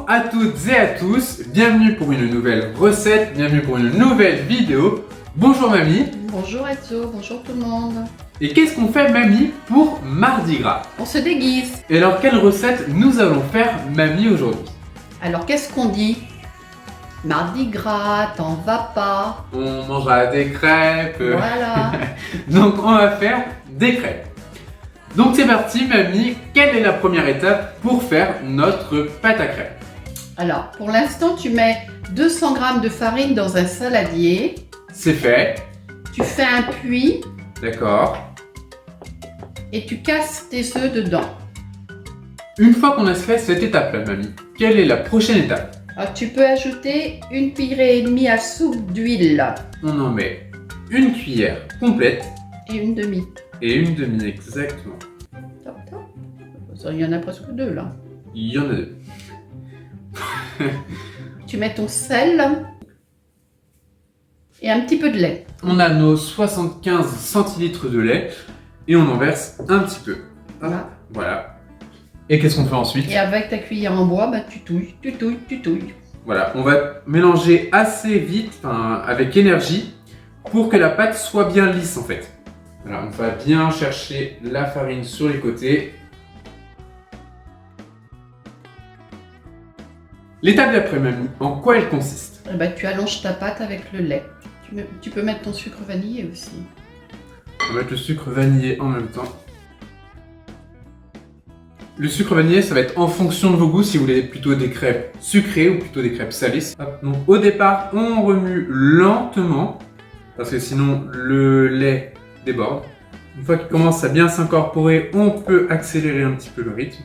Bonjour à toutes et à tous, bienvenue pour une nouvelle recette, bienvenue pour une nouvelle vidéo. Bonjour mamie. Bonjour Etzo, bonjour tout le monde. Et qu'est-ce qu'on fait mamie pour Mardi Gras? On se déguise. Et alors quelle recette nous allons faire mamie aujourd'hui? Alors qu'est-ce qu'on dit? Mardi Gras, t'en vas pas. On mangera des crêpes. Voilà. Donc on va faire des crêpes. Donc c'est parti mamie, quelle est la première étape pour faire notre pâte à crêpes? Alors pour l'instant tu mets 200 g de farine dans un saladier. C'est fait. Tu fais un puits D'accord. et tu casses tes œufs dedans. Une fois qu'on a fait cette étape-là, mamie, quelle est la prochaine étape? Alors, tu peux ajouter 1,5 cuillère à soupe d'huile. On en met une cuillère complète Et une demi. et une demi exactement. Top, top. Il y en a presque deux là. Il y en a deux. Tu mets ton sel et un petit peu de lait. On a nos 75 centilitres de lait et on en verse un petit peu. Voilà. Voilà. Et qu'est-ce qu'on fait ensuite? Et avec ta cuillère en bois, bah, tu touilles, tu touilles, tu touilles. Voilà, on va mélanger assez vite, avec énergie, pour que la pâte soit bien lisse en fait. Voilà, on va bien chercher la farine sur les côtés. L'étape d'après, mamie, en quoi elle consiste? Eh ben, tu allonges ta pâte avec le lait. Tu peux mettre ton sucre vanillé aussi. On va mettre le sucre vanillé en même temps. Le sucre vanillé, ça va être en fonction de vos goûts, si vous voulez plutôt des crêpes sucrées ou plutôt des crêpes salées. Hop, donc au départ, on remue lentement, parce que sinon le lait déborde. Une fois qu'il commence à bien s'incorporer, on peut accélérer un petit peu le rythme.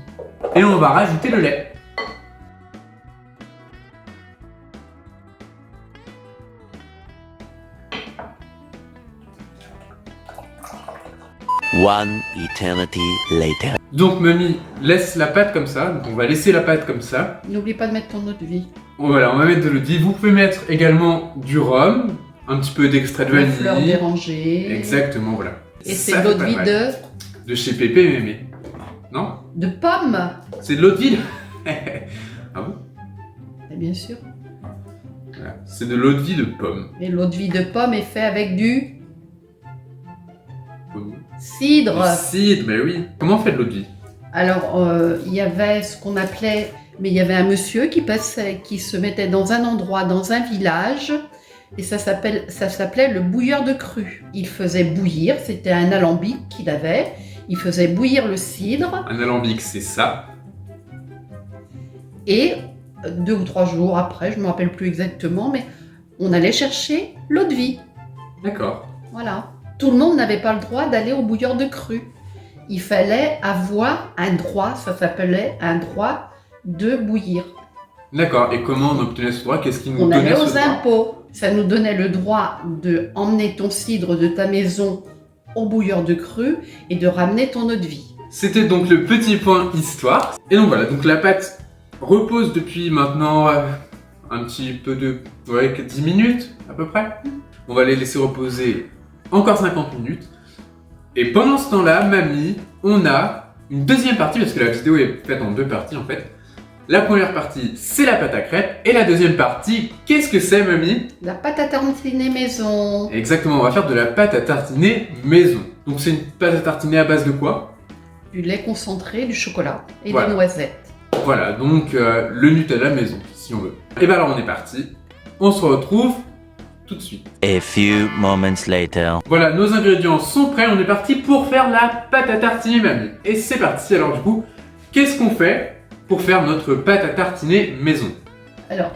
Et on va rajouter le lait. One eternity later. Donc mamie laisse la pâte comme ça, donc on va laisser la pâte comme ça. N'oublie pas de mettre ton eau de vie. Voilà, on va mettre de l'eau de vie. Vous pouvez mettre également du rhum, un petit peu d'extrait de La fleur vanille. d'oranger. Exactement, voilà. Et Ça c'est fait l'eau de pas vie mal. De chez Pépé Mémé. Non? de pomme. C'est de l'eau de vie. Ah bon? Et bien sûr. Voilà. C'est de l'eau de vie de pomme. Et l'eau de vie de pomme est fait avec du Du cidre. cidre, mais oui. Comment on fait de l'eau de vie? Alors, il y avait ce qu'on appelait... Mais il y avait un monsieur qui passait, qui se mettait dans un endroit, dans un village, et ça s'appelait le bouilleur de cru. Il faisait bouillir, c'était un alambic qu'il avait, il faisait bouillir le cidre, Un alambic, c'est ça. et 2 ou 3 jours après, je ne me rappelle plus exactement, mais on allait chercher l'eau de vie. D'accord. Voilà. Tout le monde n'avait pas le droit d'aller au bouilleur de cru. Il fallait avoir un droit, ça s'appelait un droit de bouillir. D'accord. Et comment on obtenait ce droit? Qu'est-ce qui nous On donnait allait ce aux droit? impôts. Ça nous donnait le droit de emmener ton cidre de ta maison au bouilleur de cru et de ramener ton eau de vie. C'était donc le petit point histoire. Et donc voilà, donc la pâte repose depuis maintenant un petit peu de... Ouais, 10 minutes à peu près. On va les laisser reposer encore 50 minutes. Et pendant ce temps-là, mamie, on a une deuxième partie, parce que la vidéo est faite en deux parties en fait. La première partie, c'est la pâte à crêpes. Et la deuxième partie, qu'est-ce que c'est mamie? La pâte à tartiner maison. Exactement, on va faire de la pâte à tartiner maison. Donc c'est une pâte à tartiner à base de quoi? Du lait concentré, du chocolat et Voilà. des noisettes. Voilà, donc le Nutella maison, si on veut. Et ben alors on est parti. On se retrouve tout de suite. A few moments later. Voilà, nos ingrédients sont prêts. On est parti pour faire la pâte à tartiner mamie. Et c'est parti. Alors du coup, qu'est-ce qu'on fait pour faire notre pâte à tartiner maison? Alors,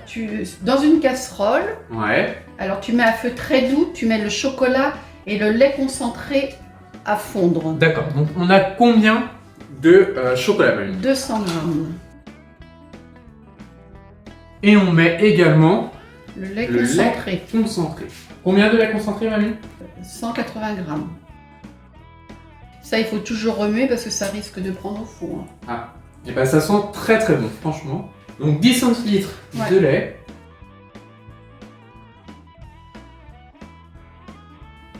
dans une casserole, Ouais. alors tu mets à feu très doux, tu mets le chocolat et le lait concentré à fondre. D'accord. Donc on a combien de chocolat mamie? 200 grammes. Et on met également Le lait le concentré, lait concentré. Combien de lait concentré mamie? 180 grammes. Ça, il faut toujours remuer parce que ça risque de prendre au four. Ah. Et ben ça sent très très bon, franchement. Donc 10 centilitres de lait.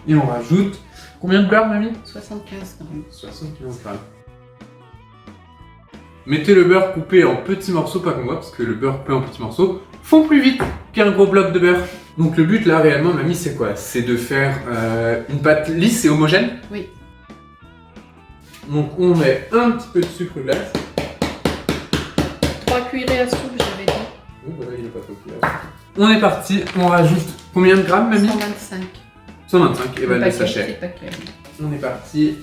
Et on rajoute combien de beurre, mamie? 75 grammes. 75 grammes. Mettez le beurre coupé en petits morceaux, pas comme moi, parce que le beurre coupé en petits morceaux fond plus vite qu'un gros bloc de beurre. Donc le but là réellement, mamie, c'est quoi? C'est de faire une pâte lisse et homogène. Oui. Donc on met un petit peu de sucre glace. 3 cuillerées à soupe, j'avais dit. Oui, bah là, il n'est pas trop cuit. On est parti, on rajoute combien de grammes, mamie? 125. 125, et ben le paquet, sachet. c'est paquet. On est parti.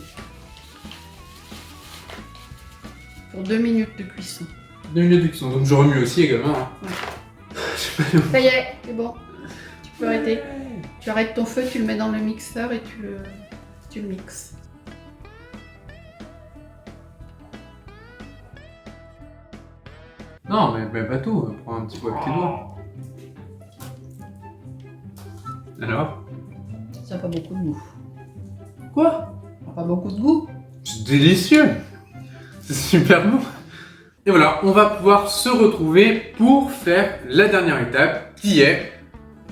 Pour 2 minutes de cuisson. 2 minutes de cuisson, donc je remue aussi également. Hein. Ouais. Ça y est, c'est bon. Tu peux arrêter. Tu arrêtes ton feu, tu le mets dans le mixeur et tu le mixes. Non, mais pas tout, prends un petit peu avec tes doigts. Alors? Ça n'a pas beaucoup de goût. Quoi? Ça n'a pas beaucoup de goût. C'est délicieux! C'est super bon! Et voilà, on va pouvoir se retrouver pour faire la dernière étape qui est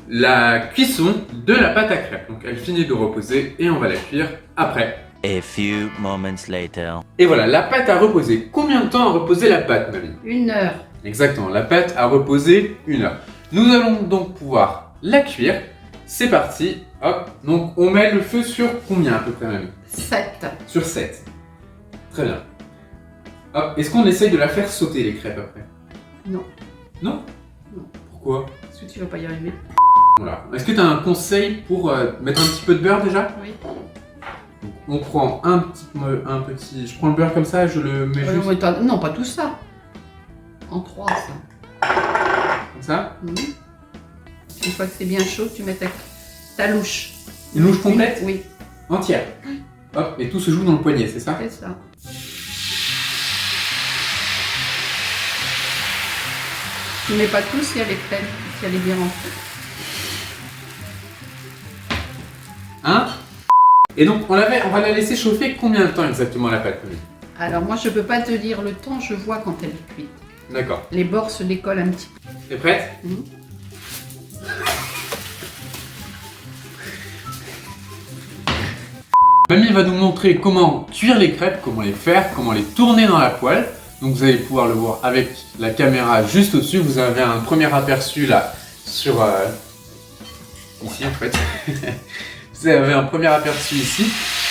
la cuisson de la pâte à crêpes. Donc elle finit de reposer et on va la cuire après. A few moments later. Et voilà, la pâte a reposé. Combien de temps a reposé la pâte, mamie? 1 heure. Exactement, la pâte a reposé 1 heure. Nous allons donc pouvoir la cuire. C'est parti, hop. Donc on met le feu sur combien à peu près, mamie? 7. Sur 7. Très bien. Hop, est-ce qu'on essaye de la faire sauter les crêpes après? Non. Non? Non. Pourquoi? Parce que tu vas pas y arriver. Voilà. Est-ce que tu as un conseil pour mettre un petit peu de beurre déjà? Oui. Donc, on prend un petit... Je prends le beurre comme ça, je le mets juste Non, pas tout ça. En 3, ça. comme ça. Mhm. Une fois que c'est bien chaud, tu mets ta louche. Une louche complète? Oui, Entière. Hop, et tout se joue dans le poignet, c'est ça? c'est ça. Tu mets pas tout si elle est pleine, si elle est bien rentrée. Hein? Et donc on va la laisser chauffer combien de temps exactement la pâte? Alors moi je peux pas te dire le temps, je vois quand elle est cuite. D'accord. Les bords se décollent un petit peu. T'es prête? Mhm. Mamie va nous montrer comment cuire les crêpes, comment les faire, comment les tourner dans la poêle. Donc vous allez pouvoir le voir avec la caméra juste au-dessus. Vous avez un premier aperçu là sur... ici en fait. Vous avez un premier aperçu ici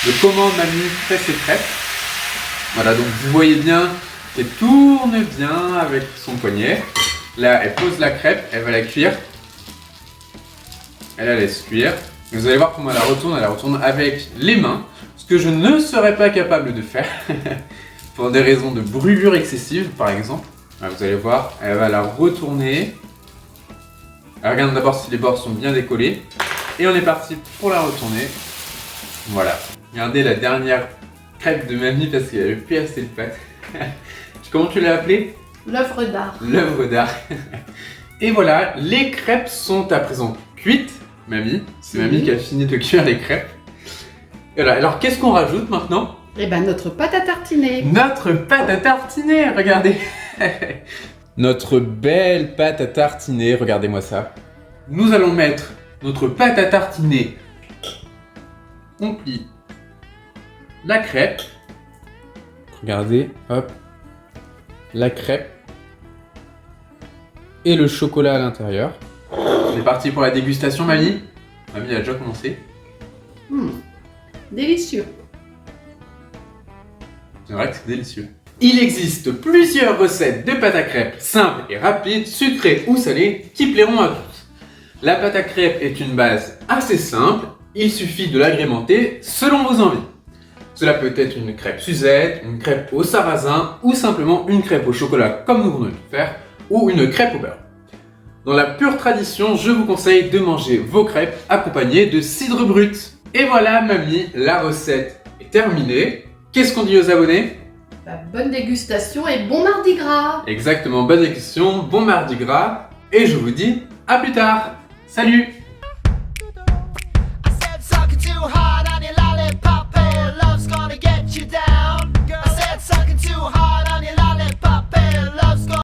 de comment Mamie fait ses crêpes. Voilà, donc vous voyez bien qu'elle tourne bien avec son poignet. Là, elle pose la crêpe, elle va la cuire. Elle la laisse cuire. Vous allez voir comment elle la retourne avec les mains. Ce que je ne serais pas capable de faire. Pour des raisons de brûlure excessive, par exemple. Là, vous allez voir, elle va la retourner. Elle regarde d'abord si les bords sont bien décollés. Et on est parti pour la retourner. Voilà. Regardez la dernière crêpe de Mamie parce qu'il n'y avait plus assez de pâte. Comment tu l'as appelée? L'œuvre d'art. L'œuvre d'art. Et voilà, les crêpes sont à présent cuites. Mamie, c'est Mamie qui a fini de cuire les crêpes. Et voilà, alors qu'est-ce qu'on rajoute maintenant? Eh ben notre pâte à tartiner. Notre pâte à tartiner, regardez. Notre belle pâte à tartiner, regardez-moi ça. Nous allons mettre notre pâte à tartiner. On plie la crêpe. Regardez, hop. La crêpe. Et le chocolat à l'intérieur. C'est parti pour la dégustation, Mamie. Mamie a déjà commencé. Délicieux. C'est vrai que c'est délicieux. Il existe plusieurs recettes de pâte à crêpes simples et rapides, sucrées ou salées, qui plairont à tous. La pâte à crêpes est une base assez simple, il suffit de l'agrémenter selon vos envies. Cela peut être une crêpe Suzette, une crêpe au sarrasin ou simplement une crêpe au chocolat comme nous venons de le faire, ou une crêpe au beurre. Dans la pure tradition, je vous conseille de manger vos crêpes accompagnées de cidre brut. Et voilà, Mamie, la recette est terminée. Qu'est-ce qu'on dit aux abonnés? Bonne dégustation et bon mardi gras. Exactement, bonne dégustation, bon mardi gras. Et je vous dis à plus tard. Salut!